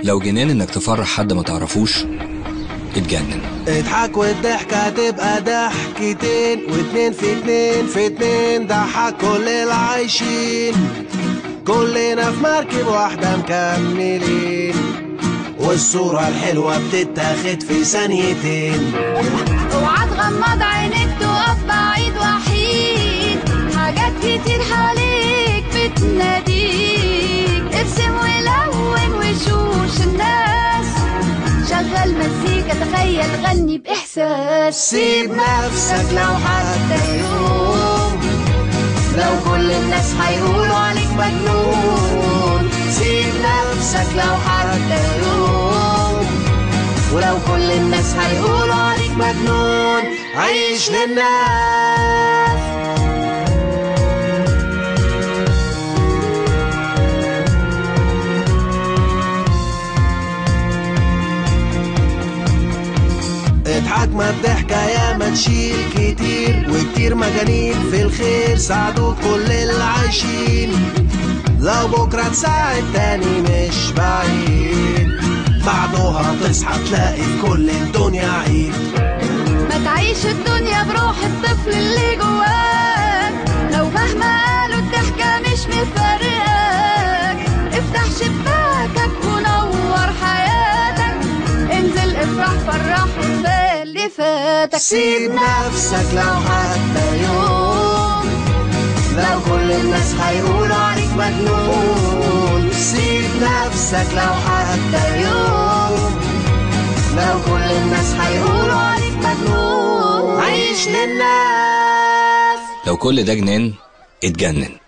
لو جنان انك تفرح حد ما تعرفوش، اتجنن. اضحك والضحكة تبقى ضحكتين، واتنين في اتنين في اتنين ضحك كل العايشين. كلنا في مركب واحدة مكملين، والصورة الحلوة بتتاخد في ثانيتين. اوعى تغمض عينيك تقف بعيد وحيد، حاجات كتير حواليك بتناديك. ارسم ولون وشوش الناس، شغل مزيكا تخيل غني بإحساس. سيب نفسك لو حتى يوم، لو كل الناس هيقولوا عليك مجنون. سيب نفسك لو حتى يوم، ولو كل الناس هيقولوا عليك مجنون. عيش للناس. اضحك ما الضحكة يا ما تشيل كتير، وكتير مجانين في الخير ساعدوا كل العايشين. لو بكرة تساعد تاني مش بعيد، بعدها تصحى تلاقي في كل الدنيا عيد. ما تعيش الدنيا بروح الطفل اللي جواك، لو مهما قالوا الضحكة مش مفرقاك. افتح شباكك ونور حياتك، انزل افرح فرح وكفاية اللي فاتك. سيب نفسك لو حتى يوم، لو كل الناس هيقولوا عليك مجنون. سيب نفسك لو حتى يوم، لو كل الناس هيقولوا عليك مجنون. عيش للناس. لو كل ده جنان، اتجنن.